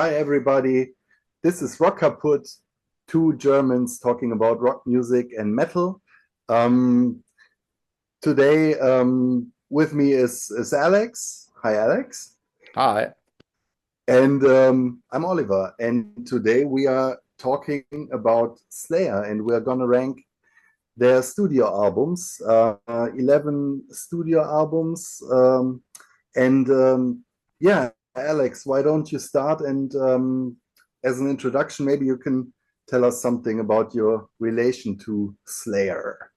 Hi, everybody. This is Rock Kaput, two Germans talking about rock music and metal. Um, Today, with me is Alex. Hi, Alex. Hi. And I'm Oliver. And today we are talking about Slayer, and we're going to rank their studio albums, 11 studio albums. And yeah, Alex, why don't you start? And as an introduction, maybe you can tell us something about your relation to Slayer.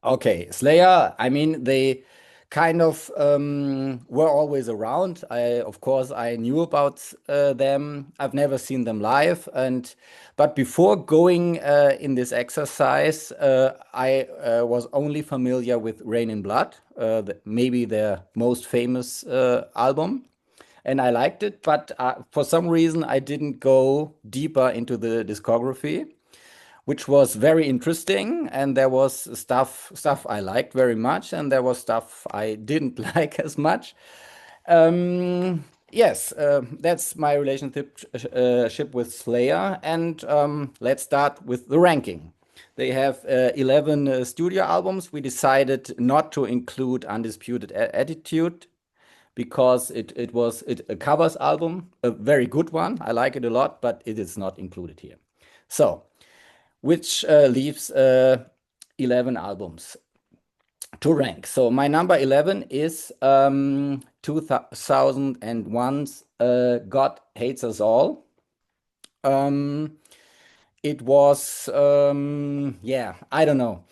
Okay, Slayer, they kind of were always around. Of course, I knew about them. I've never seen them live, but before going in this exercise, I was only familiar with Rain in Blood, maybe their most famous album, and I liked it. But for some reason, I didn't go deeper into the discography, which was very interesting. And there was stuff I liked very much, and there was stuff I didn't like as much. Yes, that's my relationship ship with Slayer. And let's start with the ranking. They have 11 studio albums. We decided not to include Undisputed Attitude because it a covers album, a very good one. I like it a lot, but it is not included here. So which leaves 11 albums to rank. So my number 11 is 2001's God Hates Us All. Um, it was, yeah, I don't know.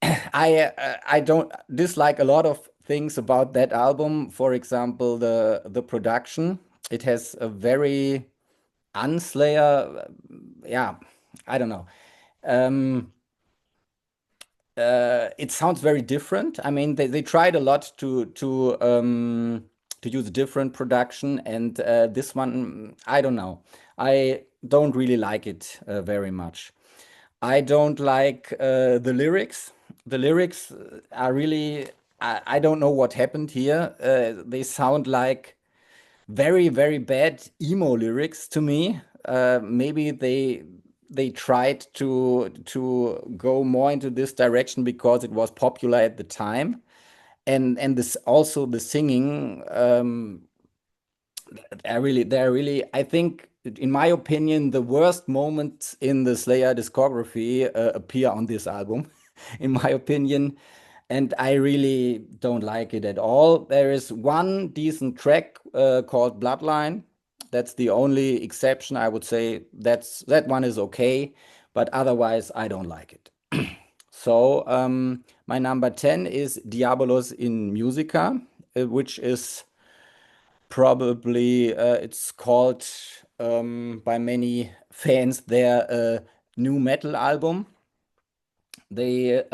I don't dislike a lot of things about that album. For example, the production. It has a very unslayer, yeah, I don't know. Um, it sounds very different. I mean, they tried a lot to use a different production, and this one, I don't know. I don't really like it very much. I don't like the lyrics. The lyrics are really, I don't know what happened here. They sound like very bad emo lyrics to me. Maybe they tried to go more into this direction because it was popular at the time, and this also the singing. They're really. I think, in my opinion, the worst moments in the Slayer discography appear on this album, in my opinion, and I really don't like it at all. There is one decent track called Bloodline. That's the only exception. I would say that one is okay, but otherwise I don't like it. So my number 10 is Diabolos in Musica, which is probably it's called by many fans their new metal album. They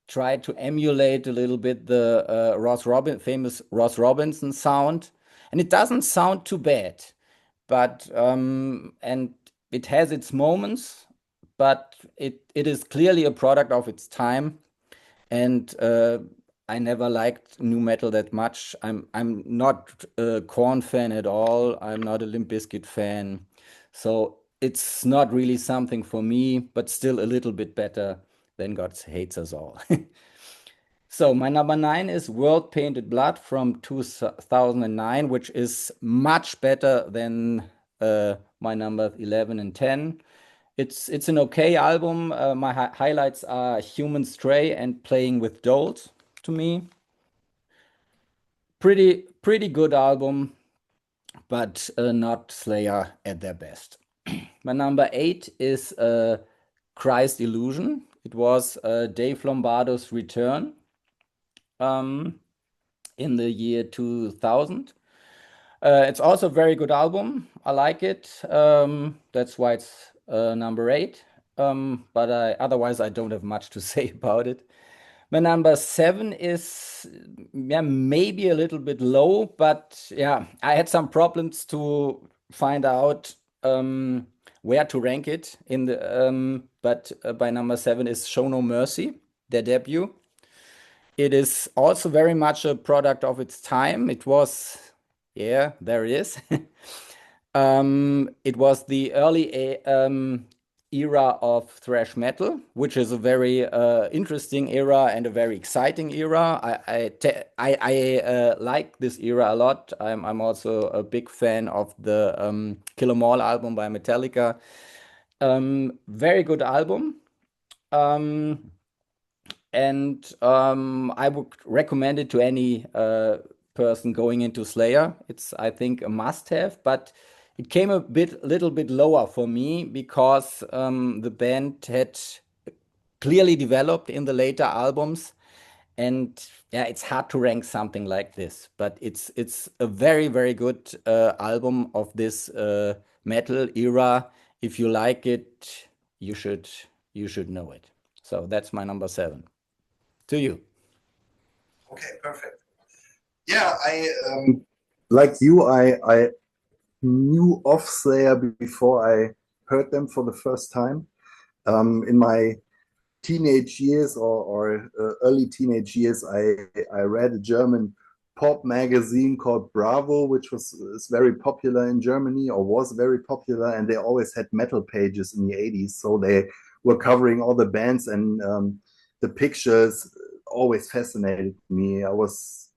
tried to emulate a little bit the famous Ross Robinson sound, and it doesn't sound too bad, but and it has its moments, but it is clearly a product of its time, and I never liked new metal that much. I'm not a Korn fan at all. I'm not a Limp Bizkit fan, so it's not really something for me. But still a little bit better than God Hates Us All. So my number 9 is World Painted Blood from 2009, which is much better than my number 11 and 10. It's an okay album. My highlights are Human Stray and Playing with Dolls to me. Pretty good album, but not Slayer at their best. My number 8 is Christ Illusion. It was Dave Lombardo's return um, in the year 2000. It's also a very good album. I like it. That's why it's number 8. But otherwise, I don't have much to say about it. My number 7 is, yeah, maybe a little bit low, but yeah, I had some problems to find out where to rank it in the. But by number 7 is Show No Mercy, their debut. It is also very much a product of its time. It was, yeah, there it is. It was the early era of thrash metal, which is a very interesting era and a very exciting era. I like this era a lot. I'm also a big fan of the Kill 'Em All album by Metallica. Very good album. Um, and I would recommend it to any person going into Slayer. It's, I think, a must-have, but it came little bit lower for me because the band had clearly developed in the later albums, and yeah, it's hard to rank something like this. But it's a very good album of this metal era. If you like it, you should know it. So that's my number 7. To you. Okay, perfect. Yeah, like you, I knew of Slayer before I heard them for the first time. In my teenage years or early teenage years, I read a German pop magazine called Bravo, which is very popular in Germany or was very popular, and they always had metal pages in the 80s. So they were covering all the bands, and the pictures always fascinated me. I was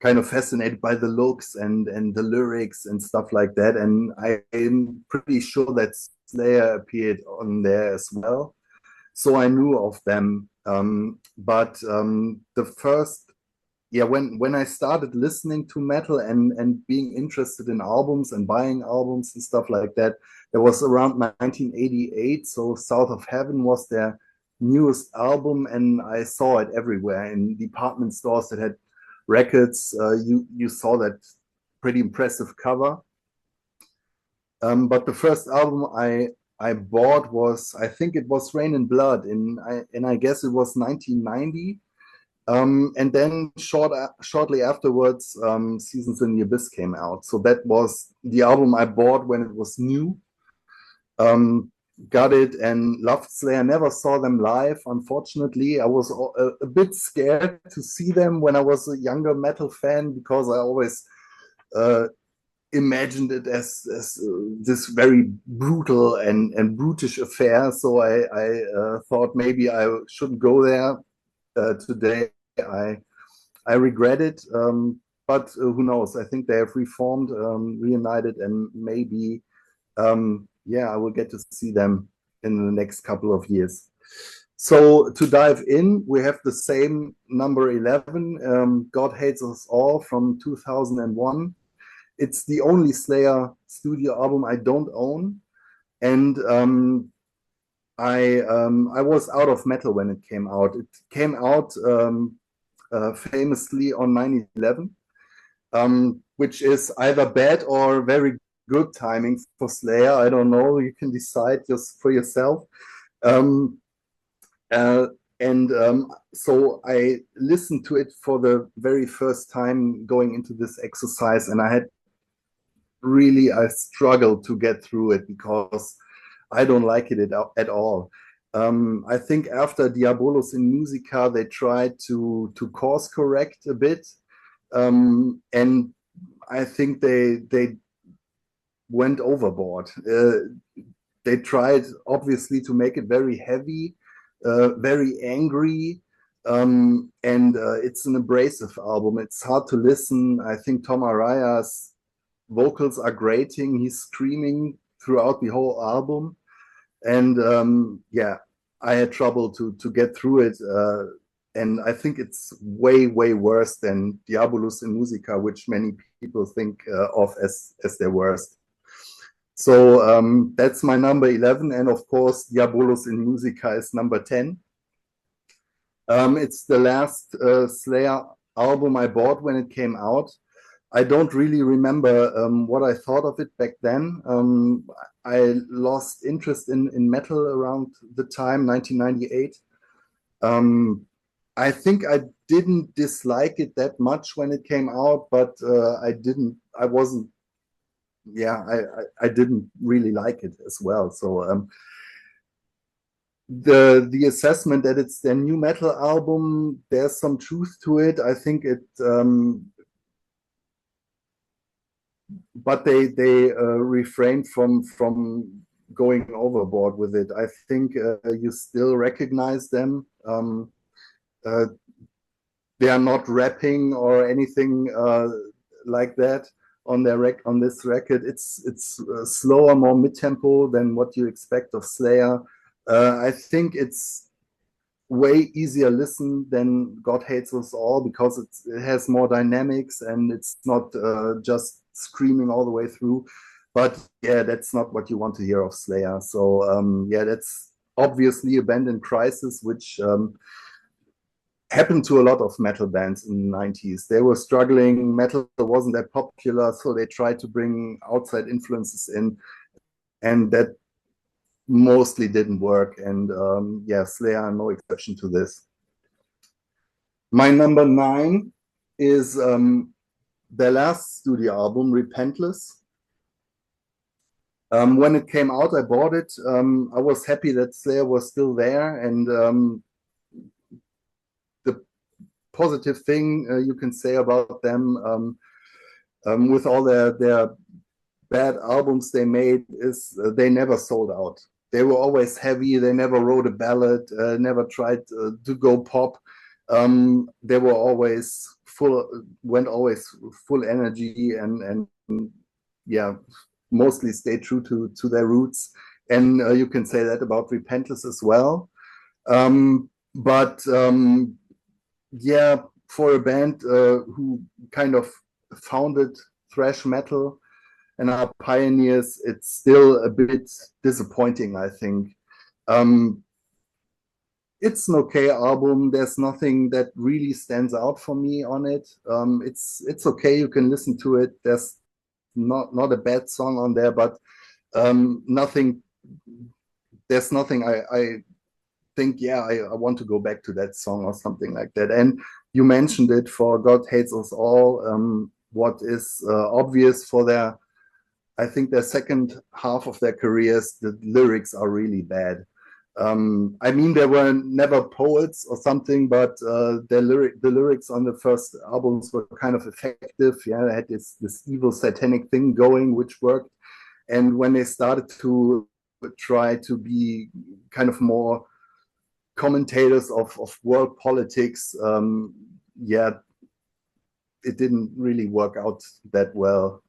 kind of fascinated by the looks and the lyrics and stuff like that. And I'm pretty sure that Slayer appeared on there as well. So I knew of them. But the first, yeah, when I started listening to metal and being interested in albums and buying albums and stuff like that, it was around 1988. So South of Heaven was their newest album, and I saw it everywhere in department stores that had records. You saw that pretty impressive cover. But the first album I bought was, I think it was Rain and Blood, and I guess it was 1990. And then shortly afterwards, Seasons in the Abyss came out. So that was the album I bought when it was new. Got it and loved Slayer. Never saw them live, unfortunately. I was a bit scared to see them when I was a younger metal fan because I always imagined it as this very brutal and brutish affair. So I thought maybe I shouldn't go there today. I regret it, but who knows? I think they have reformed, reunited, and maybe yeah, I will get to see them in the next couple of years. So to dive in, we have the same number 11, God Hates Us All from 2001. It's the only Slayer studio album I don't own, and I was out of metal when it came out. It came out famously on 9/11, which is either bad or very good timing for Slayer. I don't know. You can decide just for yourself. Um, uh, and so I listened to it for the very first time going into this exercise, and I struggled to get through it because I don't like it at all. I think after Diabolus in Musica, they tried to course correct a bit, and I think they went overboard. They tried obviously to make it very heavy, very angry, and it's an abrasive album. It's hard to listen. I think Tom Araya's vocals are grating. He's screaming throughout the whole album, and yeah, I had trouble to get through it. And I think it's way worse than Diabolus in Musica, which many people think of as their worst. So that's my number 11, and of course, Diabolus in Musica is number 10. It's the last Slayer album I bought when it came out. I don't really remember what I thought of it back then. I lost interest in metal around the time, 1998. I think I didn't dislike it that much when it came out, but I wasn't, yeah, I didn't really like it as well. So the assessment that it's their new metal album, there's some truth to it. I think but they refrained from going overboard with it. I think you still recognize them. Uh, they are not rapping or anything like that on on this record. It's slower, more mid tempo than what you expect of Slayer. I think it's way easier listen than God Hates Us All because it has more dynamics and it's not just screaming all the way through. But yeah, that's not what you want to hear of Slayer. So yeah, that's obviously a band in crisis, which happened to a lot of metal bands in the 90s. They were struggling, metal wasn't that popular, so they tried to bring outside influences in, and that mostly didn't work. And yeah, Slayer are no exception to this. My number 9 is their last studio album, Repentless. When it came out, I bought it. I was happy that Slayer was still there, and the positive thing you can say about them with all their bad albums they made is they never sold out. They were always heavy. They never wrote a ballad, never tried to go pop. They were always went always full energy and yeah, mostly stayed true to their roots. And you can say that about Repentless as well. But yeah, for a band who kind of founded thrash metal and are pioneers, it's still a bit disappointing, I think. Um, it's an okay album. There's nothing that really stands out for me on it. It's okay. You can listen to it. There's not a bad song on there, but nothing. There's nothing I think. Yeah, I want to go back to that song or something like that. And you mentioned it for God Hates Us All. What is obvious for their, I think their second half of their careers, the lyrics are really bad. I mean, they were never poets or something, but the lyrics on the first albums were kind of effective. Yeah, they had this evil satanic thing going, which worked. And when they started to try to be kind of more commentators of world politics, yeah, it didn't really work out that well.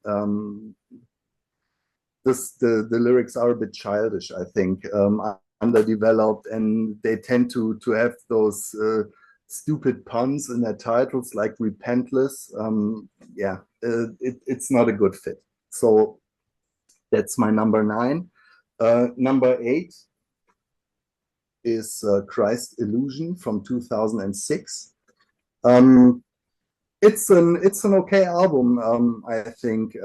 The lyrics are a bit childish, I think, underdeveloped, and they tend to have those stupid puns in their titles, like Repentless. Yeah, it's not a good fit. So that's my number 9. Number 8 is Christ Illusion from 2006. It's an okay album, I think.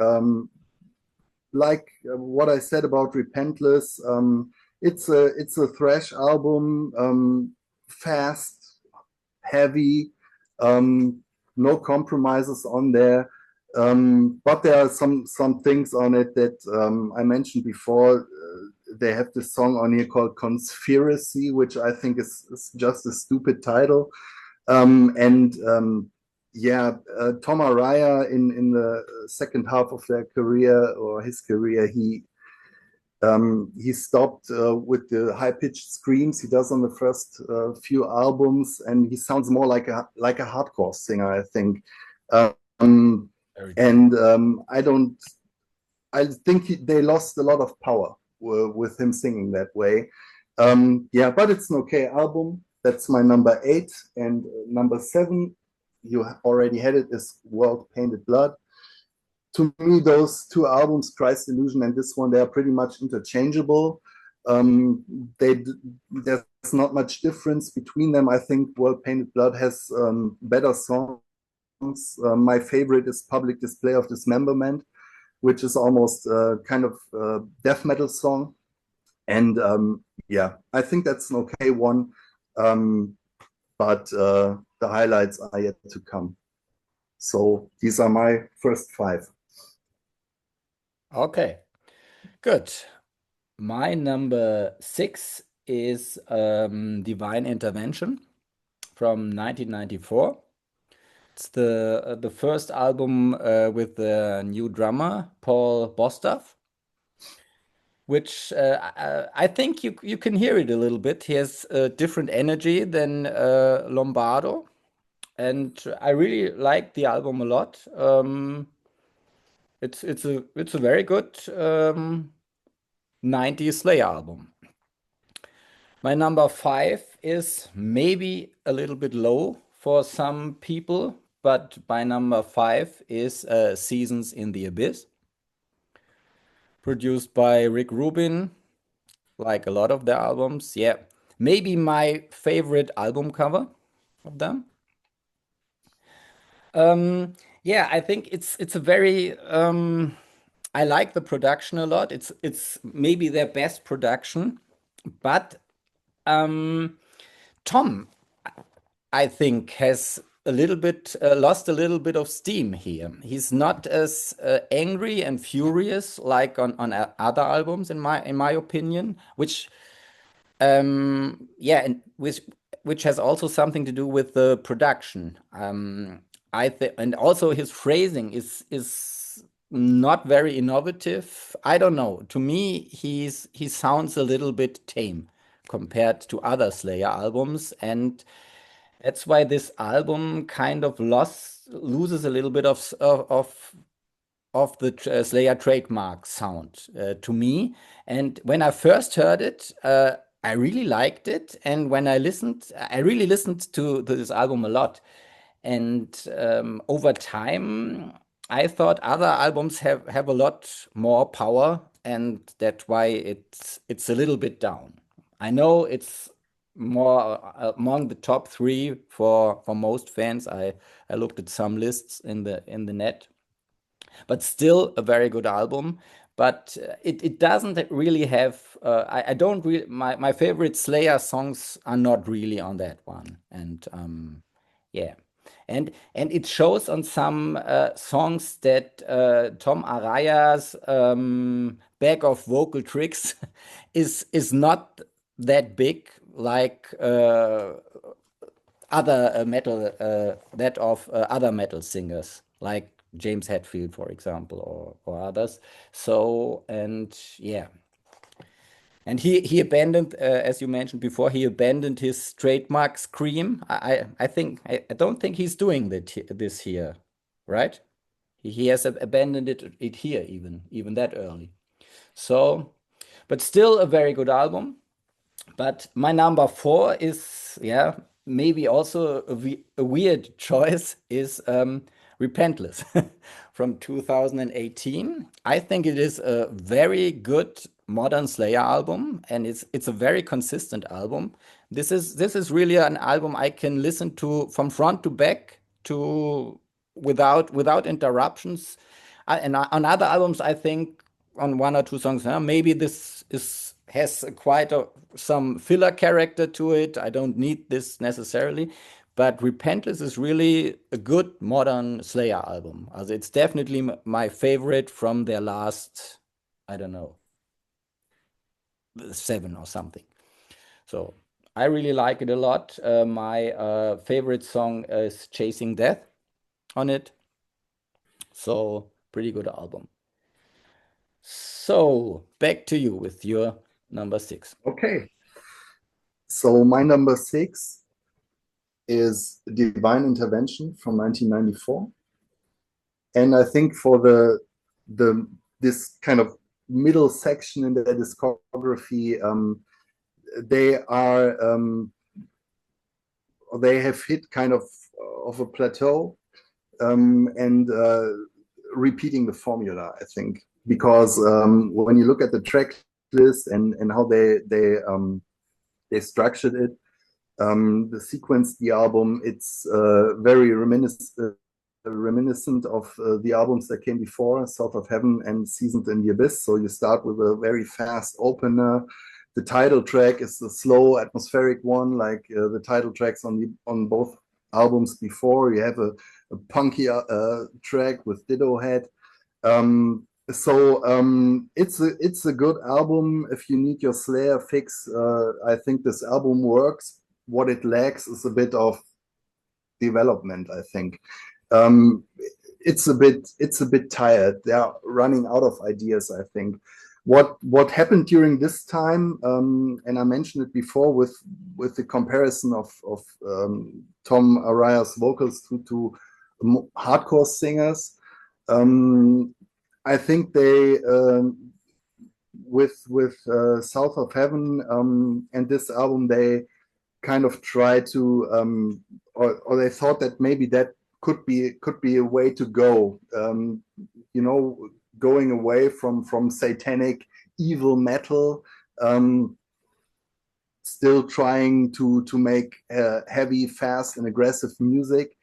Like what I said about Repentless, it's a thrash album, fast, heavy, no compromises on there. But there are some things on it that I mentioned before. They have this song on here called Conspiracy, which I think is just a stupid title. And yeah, Tom Araya in the second half of their career or his career, he stopped with the high pitched screams he does on the first few albums, and he sounds more like a hardcore singer, I think. Um, and I think they lost a lot of power with him singing that way. Yeah, but it's an okay album. That's my number 8. And number 7, you already had it, is World Painted Blood. To me, those two albums, Christ Illusion and this one, they are pretty much interchangeable. They There's not much difference between them. I think World Painted Blood has better songs. My favorite is Public Display of Dismemberment, which is almost kind of death metal song. And yeah, I think that's an okay one. But the highlights are yet to come. So these are my first 5. Okay, good. My number 6 is Divine Intervention from 1994. It's the first album with the new drummer, Paul Bostaph, which I think you can hear it a little bit. He has a different energy than Lombardo, and I really like the album a lot. It's a very good 90s Slayer album. My number 5 is maybe a little bit low for some people, but my number 5 is Seasons in the Abyss, produced by Rick Rubin, like a lot of their albums. Yeah, maybe my favorite album cover of them. Yeah, I think it's a very I like the production a lot. It's maybe their best production, but Tom, I think, has a little bit lost a little bit of steam here. He's not as angry and furious like on other albums in my opinion, which yeah, and which has also something to do with the production. I think, and also his phrasing is not very innovative. I don't know. To me, he sounds a little bit tame compared to other Slayer albums, and that's why this album kind of loses a little bit of the Slayer trademark sound to me. And when I first heard it, I really liked it. And when I really listened to this album a lot. And over time, I thought other albums have a lot more power, and that's why it's a little bit down. I know it's more among the top three for most fans. I looked at some lists in the net, but still a very good album. But it doesn't really have. I don't really. My favorite Slayer songs are not really on that one, and yeah. And it shows on some songs that Tom Araya's bag of vocal tricks is not that big like other metal that of other metal singers like James Hetfield, for example, or others. So and yeah, and he abandoned, as you mentioned before, he abandoned his trademark scream. I think I don't think he's doing this here, right? He has abandoned it here even that early. So, but still a very good album. But my number 4 is, yeah, maybe also a weird choice is Repentless from 2018. I think it is a very good modern Slayer album, and it's a very consistent album. This is really an album I can listen to from front to back to without interruptions. And on other albums, I think on one or two songs, maybe this is has quite some filler character to it. I don't need this necessarily, but Repentless is really a good modern Slayer album. Also, it's definitely my favorite from their last, I don't know, 7 or something. So I really like it a lot. My favorite song is Chasing Death on it. So pretty good album. So back to you with your number 6. Okay. So my number 6 is Divine Intervention from 1994. And I think for the this kind of middle section in their discography, they have hit kind of a plateau, and repeating the formula, I think, because when you look at the track list and how they structured it, the sequence, the album, it's very reminiscent of the albums that came before, South of Heaven and Seasons in the Abyss. So you start with a very fast opener. The title track is a slow, atmospheric one, like the title tracks on both albums before. You have a punky track with Ditto Head. It's a good album if you need your Slayer fix. I think this album works. What it lacks is a bit of development, I think. um, it's a bit tired. They are running out of ideas, I think. What happened during this time, and I mentioned it before with the comparison of Tom Araya's vocals to hardcore singers. I think they with South of Heaven and this album, they kind of try to or they thought that maybe that could be a way to go, you know, going away from satanic evil metal, still trying to make heavy, fast, and aggressive music.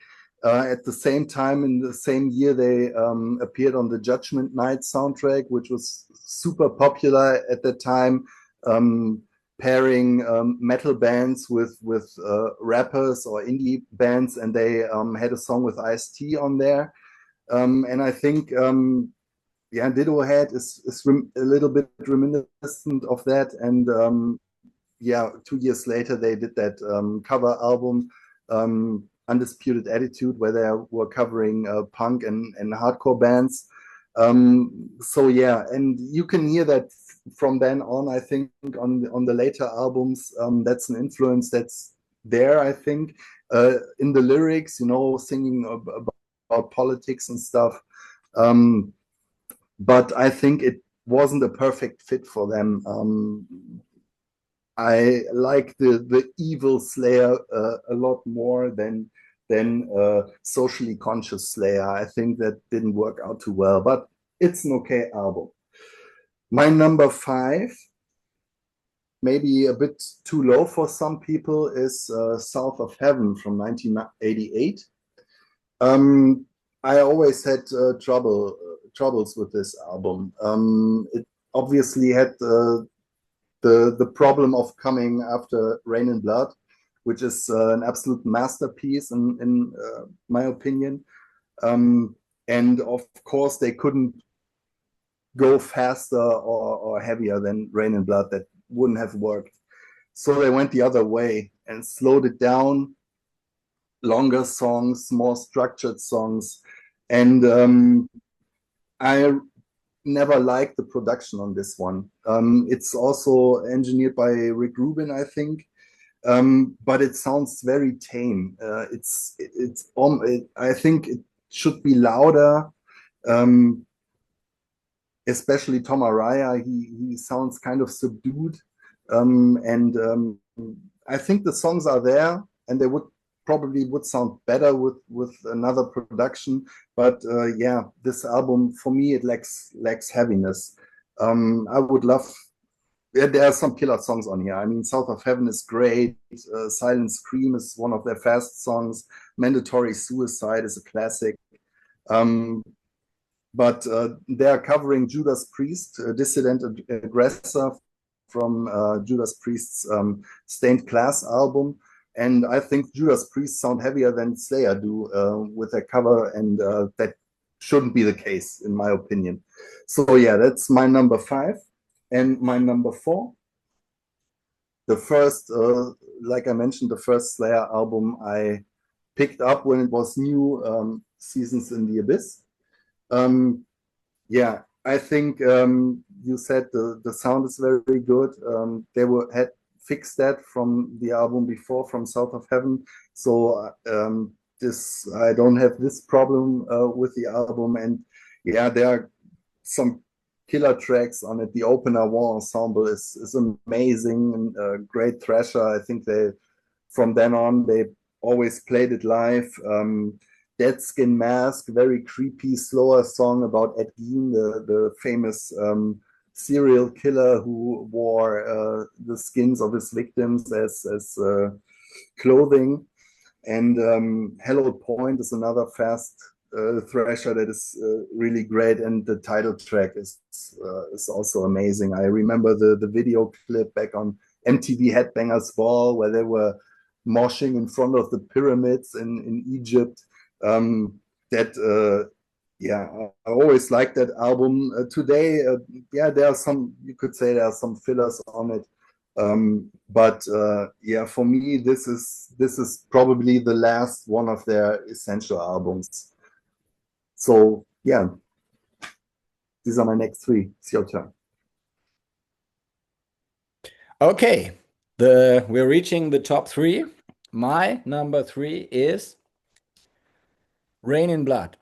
At the same time, in the same year, they appeared on the Judgment Night soundtrack, which was super popular at that time, pairing metal bands with rappers or indie bands, and they had a song with Ice-T on there. And I think yeah, Didohead is a little bit reminiscent of that. And yeah, 2 years later, they did that cover album, Undisputed Attitude, where they were covering punk and hardcore bands. So yeah, and you can hear that from then on, I think, on the later albums. That's an influence that's there, I think, in the lyrics, you know, singing about politics and stuff. But I think it wasn't a perfect fit for them. I like the evil Slayer a lot more than socially conscious Slayer. I think that didn't work out too well, but it's an okay album. My number 5, maybe a bit too low for some people, is South of Heaven from 1988. I always had troubles with this album. It obviously had the problem of coming after Rain and Blood, which is an absolute masterpiece in my opinion. And of course, they couldn't go faster or heavier than Rain and Blood. That wouldn't have worked. So they went the other way and slowed it down, longer songs, more structured songs. And I never liked the production on this one. It's also engineered by Rick Rubin, I think, but it sounds very tame. I think it should be louder. Especially Tom Araya, he sounds kind of subdued, and I think the songs are there, and they would sound better with another production. But yeah, this album for me, it lacks heaviness. I would love. Yeah, there are some killer songs on here. I mean, South of Heaven is great. Silent Scream is one of their fast songs. Mandatory Suicide is a classic. But they are covering Judas Priest, Dissident Aggressor, from Judas Priest's Stained Glass album. And I think Judas Priest sound heavier than Slayer do with their cover, and that shouldn't be the case, in my opinion. So yeah, that's my number 5. And my number 4, the first, like I mentioned, the first Slayer album I picked up when it was new, Seasons in the Abyss. Yeah, I think you said the sound is very good. They had fixed that from the album before, from South of Heaven. So this I don't have this problem with the album. And yeah, there are some killer tracks on it. The opener War Ensemble is amazing and great thrasher. I think they from then on they always played it live. Dead Skin Mask, very creepy, slower song about Ed Gein, the famous serial killer who wore the skins of his victims as clothing. And Hallowed Point is another fast thrasher that is really great, and the title track is also amazing. I remember the video clip back on MTV Headbangers Ball where they were moshing in front of the pyramids in Egypt. Yeah, I always liked that album. Today, yeah, there are some, you could say there are some fillers on it. But yeah, for me, this is probably the last one of their essential albums. So yeah, these are my next three. It's your turn. Okay, we're reaching the top three. My number three is Rain in Blood,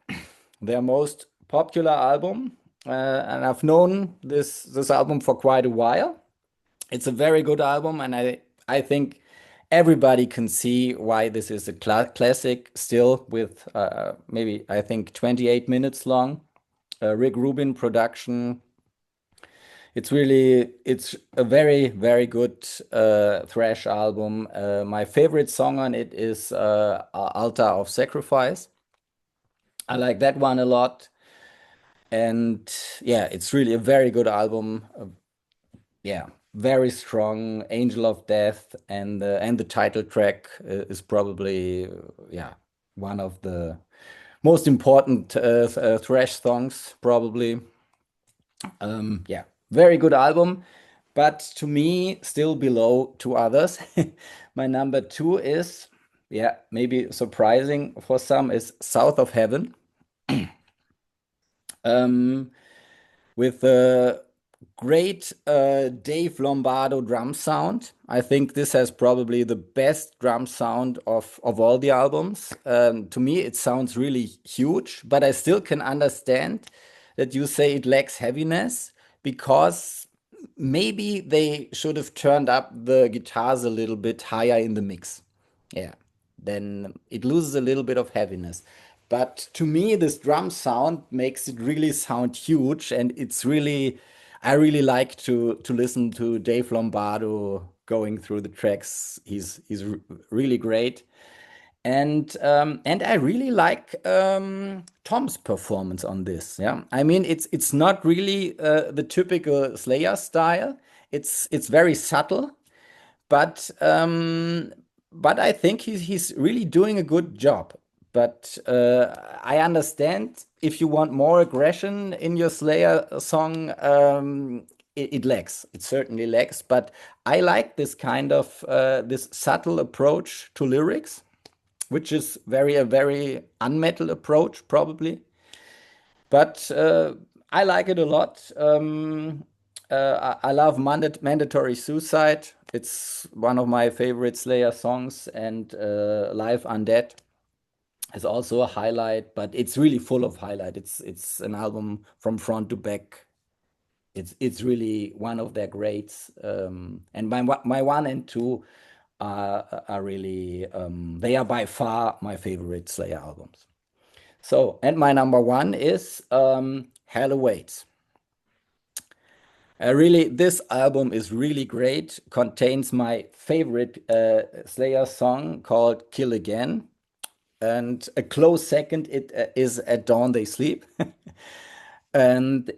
their most popular album. And I've known this album for quite a while. It's a very good album, and I think everybody can see why this is a classic still with maybe I think 28 minutes long. Rick Rubin production. It's a very good thrash album. My favorite song on it is Altar of Sacrifice. I like that one a lot. And yeah, it's really a very good album. Yeah, very strong. Angel of Death and the title track is probably yeah, one of the most important thrash songs probably. Yeah, very good album, but to me still below two others. My number two is, yeah, maybe surprising for some, is South of Heaven. Um, with a great Dave Lombardo drum sound. I think this has probably the best drum sound of all the albums. To me, it sounds really huge, but I still can understand that you say it lacks heaviness because maybe they should have turned up the guitars a little bit higher in the mix. Yeah, then it loses a little bit of heaviness. But to me, this drum sound makes it really sound huge, and it's really, I really like to listen to Dave Lombardo going through the tracks. He's really great, and I really like Tom's performance on this. Yeah, I mean it's not really the typical Slayer style. It's very subtle, but um, but I think he's really doing a good job. But I understand if you want more aggression in your Slayer song, it lacks. It certainly lacks. But I like this kind of this subtle approach to lyrics, which is a very unmetal approach probably. But I like it a lot. I love Mandatory Suicide. It's one of my favorite Slayer songs, and Live Undead is also a highlight, but it's really full of highlight. It's an album from front to back. It's really one of their greats. And my one and two are really they are by far my favorite Slayer albums. So, and my number one is Hell Awaits. Really, this album is really great. Contains my favorite Slayer song called "Kill Again," and a close second it is "At Dawn They Sleep." And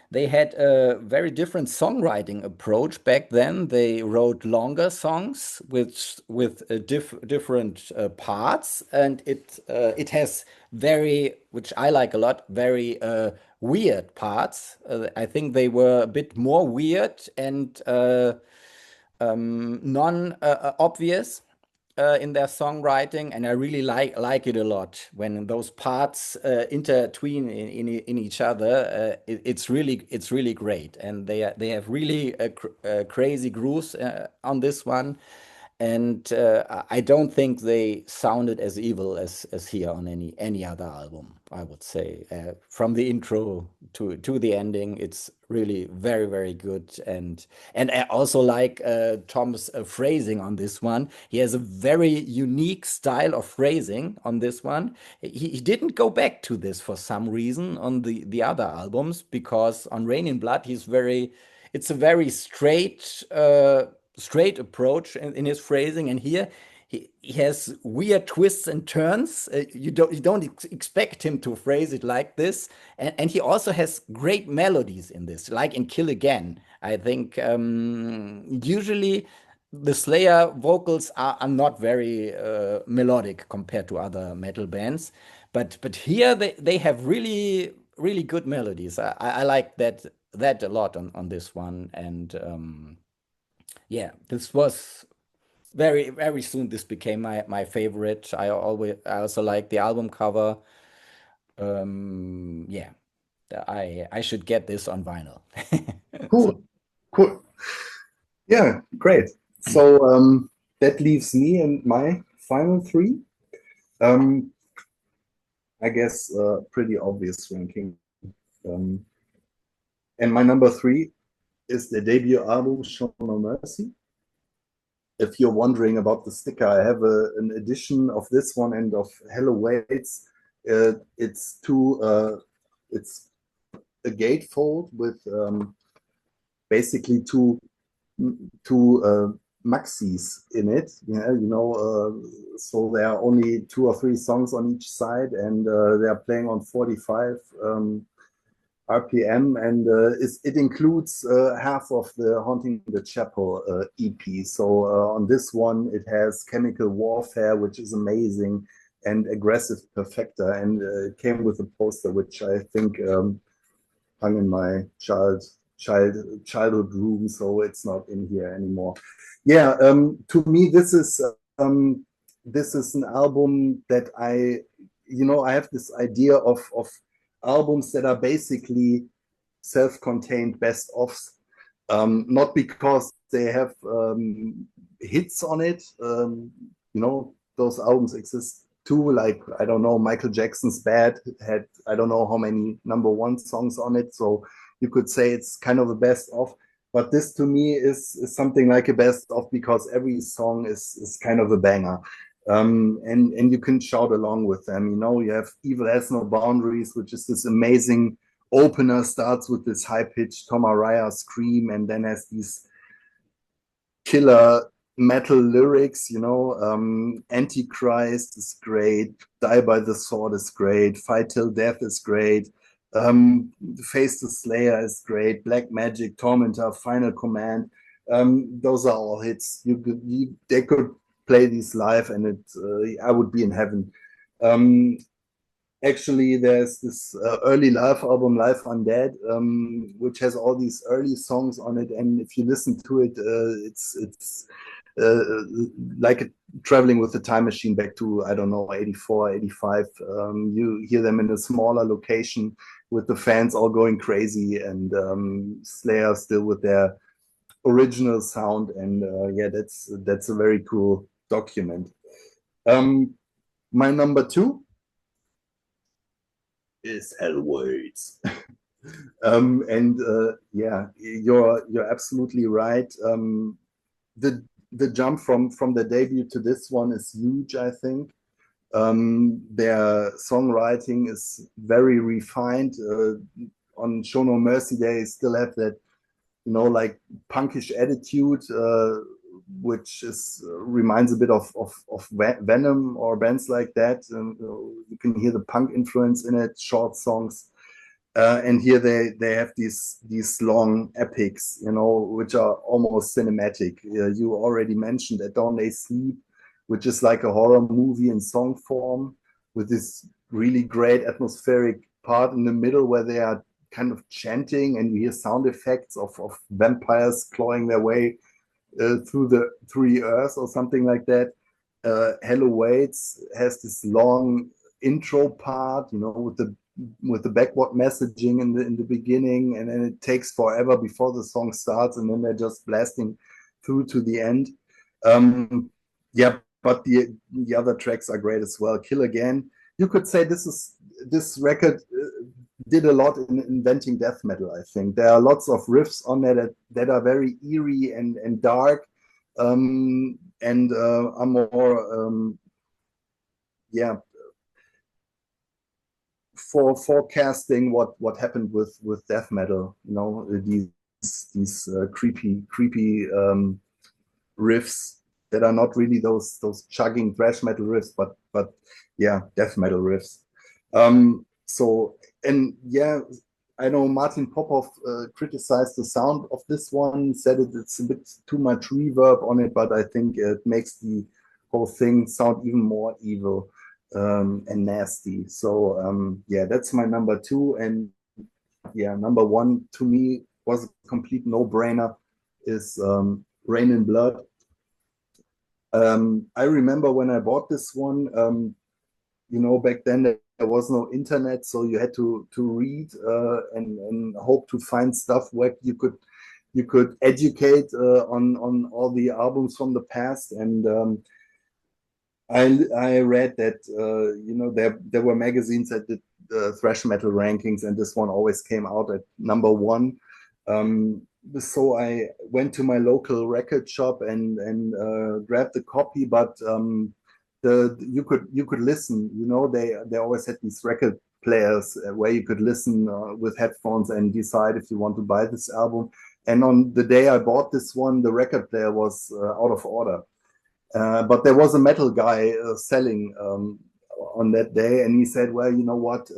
they had a very different songwriting approach back then. They wrote longer songs with different parts, and it has very, which I like a lot, very weird parts. I think they were a bit more weird and non-obvious in their songwriting, and I really like it a lot when those parts intertwine in each other. It's really great, and they have really crazy grooves on this one, and I don't think they sounded as evil as here on any other album. I would say from the intro to the ending, it's really very good, and I also like Tom's phrasing on this one. He has a very unique style of phrasing on this one. He didn't go back to this for some reason on the other albums, because on Rain in Blood it's a very straight approach in his phrasing, and here he has weird twists and turns. You don't expect him to phrase it like this, and he also has great melodies in this, like in Kill Again. I think usually the Slayer vocals are not very melodic compared to other metal bands, but here they have really good melodies. I like that a lot on this one, and yeah, this was very soon this became my favorite. I also like the album cover. Yeah, I should get this on vinyl. So, Cool, cool. Yeah, great. So that leaves me and my final three. Um, I guess pretty obvious ranking. Um, and my number three is the debut album, Show No Mercy. If you're wondering about the sticker, I have an edition of this one and of Hello Waits. It's it's a gatefold with basically two maxis in it. Yeah, so there are only 2 or 3 songs on each side, and they are playing on 45 RPM, and it includes half of the Haunting the Chapel EP. So on this one, it has Chemical Warfare, which is amazing, and Aggressive Perfecta, and it came with a poster, which I think hung in my childhood room, so it's not in here anymore. Yeah, to me, this is an album that I have this idea of albums that are basically self-contained best ofs, not because they have hits on it. Those albums exist too. Like, I don't know, Michael Jackson's Bad had I don't know how many number 1 songs on it, so you could say it's kind of a best of. But this to me is something like a best of, because every song is kind of a banger. And you can shout along with them. You have Evil Has No Boundaries, which is this amazing opener, starts with this high-pitched Tom Araya scream, and then has these killer metal lyrics. Antichrist is great, Die by the Sword is great, Fight Till Death is great, Face the Slayer is great, Black Magic, Tormentor, Final Command. Those are all hits. They could play these live, and I would be in heaven. Actually, there's this early live album, Live Undead, which has all these early songs on it, and if you listen to it, it's like traveling with a time machine back to, I don't know, 84, 85. You hear them in a smaller location with the fans all going crazy, and Slayer still with their original sound, and yeah, that's a very cool document. My number 2 is Hell Waits. And yeah, you're absolutely right. The jump from the debut to this one is huge, I think. Their songwriting is very refined. On Show No Mercy, they still have that, like punkish attitude, which reminds a bit of Venom or bands like that. You can hear the punk influence in it, short songs. And here they have these long epics, which are almost cinematic. You already mentioned At Dawn They Sleep, which is like a horror movie in song form, with this really great atmospheric part in the middle where they are kind of chanting, and you hear sound effects of vampires clawing their way through the earth or something like that. Hello Waits has this long intro part, with the backward messaging in the beginning, and then it takes forever before the song starts, and then they're just blasting through to the end. Yeah, but the other tracks are great as well. Kill Again. You could say this record did a lot in inventing death metal. I think there are lots of riffs on there that are very eerie and dark, and are more yeah, for forecasting what happened with death metal. These creepy riffs that are not really those chugging thrash metal riffs, but yeah, death metal riffs. So, and yeah, I know Martin Popov criticized the sound of this one, said it's a bit too much reverb on it, but I think it makes the whole thing sound even more evil and nasty. So yeah, that's my number 2, and yeah, number 1 to me was a complete no-brainer, is Rain in Blood. I remember when I bought this one, back then there was no internet, so you had to read and hope to find stuff where you could educate on all the albums from the past. And I read that there were magazines that did thrash metal rankings, and this one always came out at number one. So I went to my local record shop and grabbed a copy, but you could listen. They always had these record players where you could listen with headphones and decide if you want to buy this album. And on the day I bought this one, the record player was out of order. But there was a metal guy selling on that day, and he said, "Well, you know what?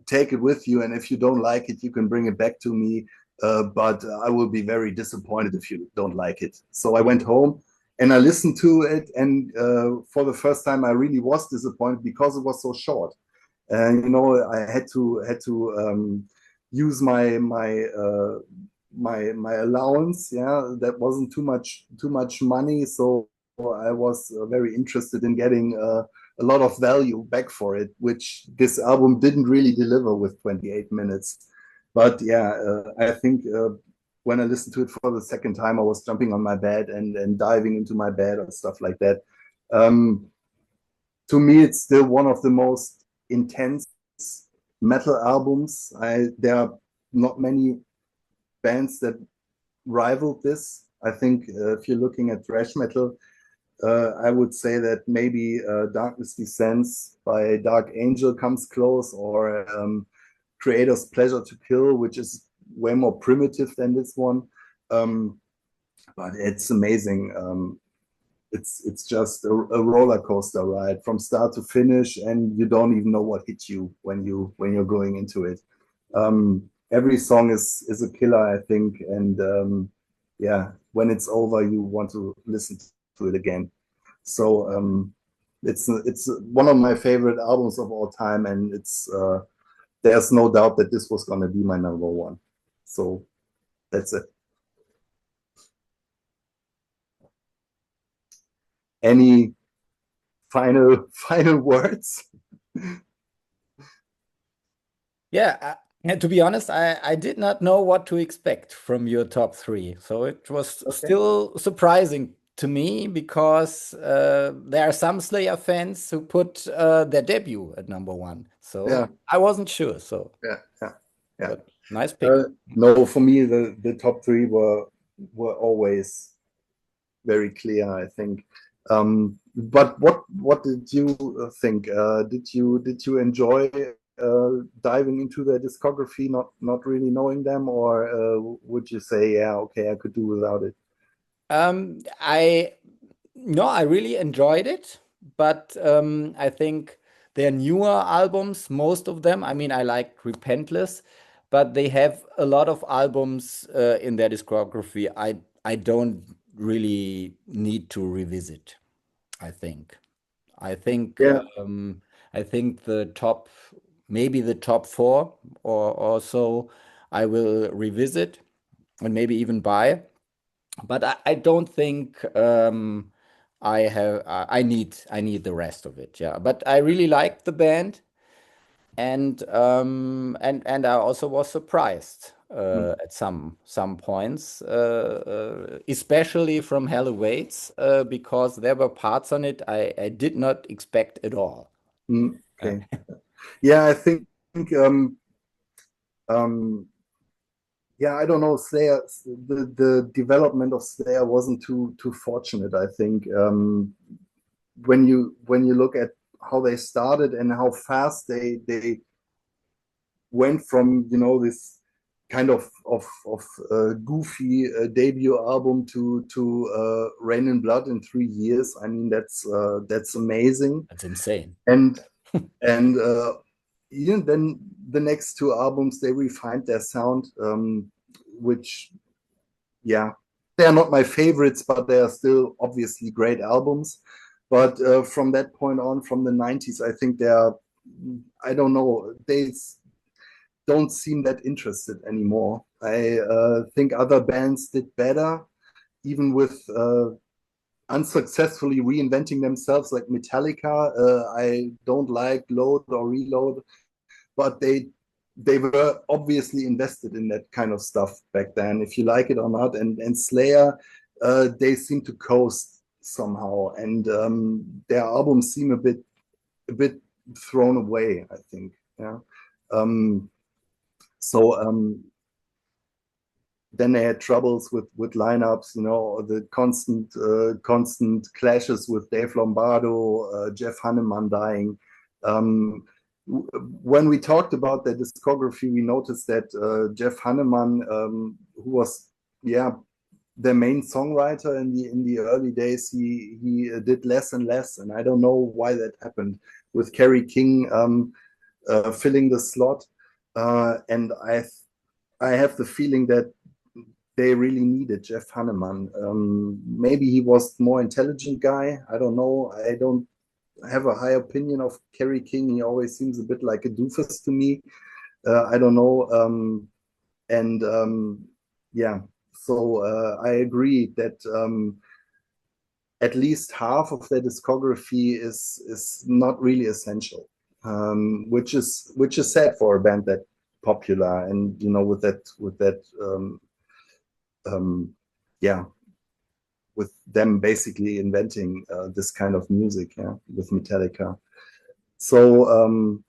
Take it with you, and if you don't like it, you can bring it back to me. But I will be very disappointed if you don't like it." So I went home and I listened to it, and for the first time, I really was disappointed because it was so short. And I had to use my allowance. Yeah, that wasn't too much money, so I was very interested in getting a lot of value back for it, which this album didn't really deliver with 28 minutes. But yeah, I think when I listened to it for the second time, I was jumping on my bed and diving into my bed or stuff like that. To me, it's still one of the most intense metal albums. There are not many bands that rivaled this. I think if you're looking at thrash metal, I would say that maybe Darkness Descends by Dark Angel comes close, or Creator's Pleasure to Kill, which is way more primitive than this one. But it's amazing. It's just a roller coaster ride from start to finish, and you don't even know what hit you when you're going into it. Every song is a killer, I think, and yeah, when it's over, you want to listen to it again. So it's one of my favorite albums of all time, and there's no doubt that this was going to be my number one. So that's it. Any final words? Yeah, to be honest, I did not know what to expect from your top three. So it was still surprising to me, because there are some Slayer fans who put their debut at number one. So Yeah. I wasn't sure. So yeah. But nice pick. No, for me, the top three were always very clear, I think. But what did you think? Did you enjoy diving into their discography, not really knowing them, or would you say, yeah, okay, I could do without it? I really enjoyed it, but I think their newer albums, most of them, I mean, I liked Repentless, but they have a lot of albums in their discography I don't really need to revisit, I think. I think Yeah. I think maybe the top four or so I will revisit and maybe even buy. But I don't think I need the rest of it. Yeah, but I really liked the band, and I also was surprised at some points, especially from Hell Awaits, because there were parts on it I did not expect at all. Okay. Yeah, I think um, yeah, I don't know. Slayer, the development of Slayer wasn't too fortunate. I think when you look at how they started and how fast they went from this kind of goofy debut album to Rain and Blood in 3 years. I mean, that's amazing. That's insane. And then the next two albums, they refined their sound, which, yeah, they are not my favorites, but they are still obviously great albums. But from that point on, from the 90s, I think I don't know, they don't seem that interested anymore. I think other bands did better, even with unsuccessfully reinventing themselves, like Metallica. I don't like Load or Reload, but they were obviously invested in that kind of stuff back then, if you like it or not. And Slayer, they seem to coast somehow, and their albums seem a bit thrown away, I think. Yeah. So then they had troubles with lineups, the constant clashes with Dave Lombardo, Jeff Hanneman dying. When we talked about their discography, we noticed that Jeff Hanneman, who was their main songwriter in the early days, he did less and less, and I don't know why that happened. With Kerry King filling the slot, and I have the feeling that they really needed Jeff Hanneman. Maybe he was more intelligent guy. I don't know. I don't have a high opinion of Kerry King. He always seems a bit like a doofus to me. I don't know. Yeah, so I agree that at least half of their discography is not really essential, which is sad for a band that popular, and with that yeah, with them basically inventing this kind of music, yeah, with Metallica. So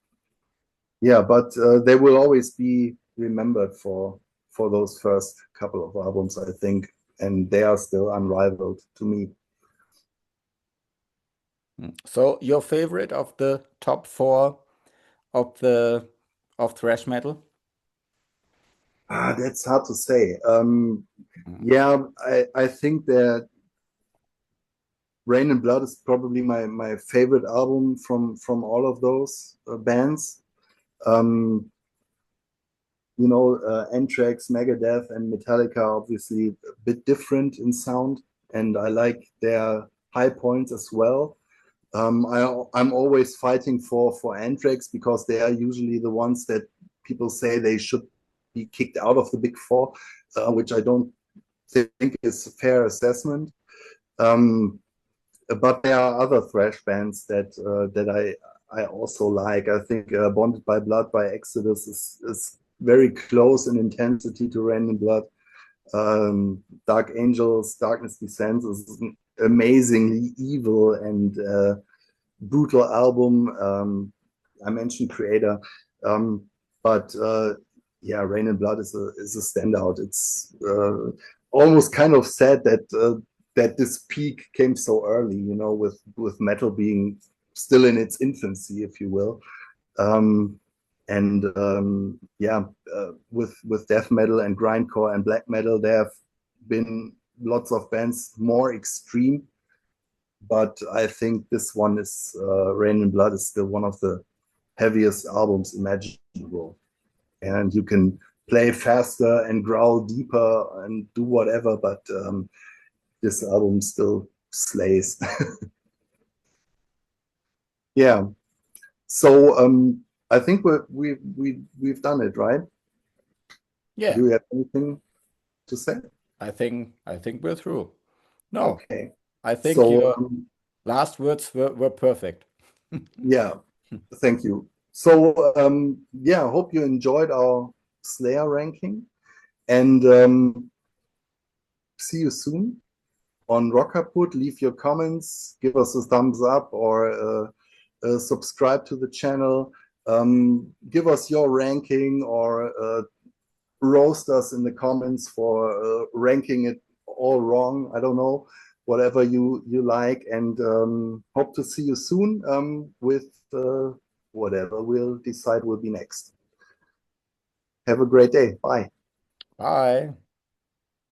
yeah, but they will always be remembered for those first couple of albums, I think, and they are still unrivaled to me. So your favorite of the top 4 of thrash metal? That's hard to say. Yeah, I think that Rain and Blood is probably my favorite album from all of those bands. Anthrax, Megadeth, and Metallica are obviously a bit different in sound, and I like their high points as well. I'm always fighting for Anthrax, because they are usually the ones that people say they should be kicked out of the Big Four, which I don't think is a fair assessment. But there are other thrash bands that I also like. I think Bonded by Blood by Exodus is very close in intensity to Rain and Blood. Dark Angels, Darkness Descends is an amazingly evil and brutal album. I mentioned Creator, but yeah, Rain and Blood is a standout. It's almost kind of sad that this peak came so early, with metal being still in its infancy, if you will. Yeah, with death metal and grindcore and black metal, there have been lots of bands more extreme, but I think this one is Rain and Blood is still one of the heaviest albums imaginable, and you can play faster and growl deeper and do whatever, but this album still slays. Yeah, so I think we've done it, right? Yeah. Do you have anything to say? I think we're through. No. Okay. I think So your last words were perfect. yeah, thank you. So yeah, I hope you enjoyed our Slayer ranking, and see you soon on Rock Kaput. Leave your comments, give us a thumbs up, or subscribe to the channel. Give us your ranking, or roast us in the comments for ranking it all wrong. I don't know, whatever you like, and hope to see you soon with whatever we'll decide will be next. Have a great day. Bye. Bye.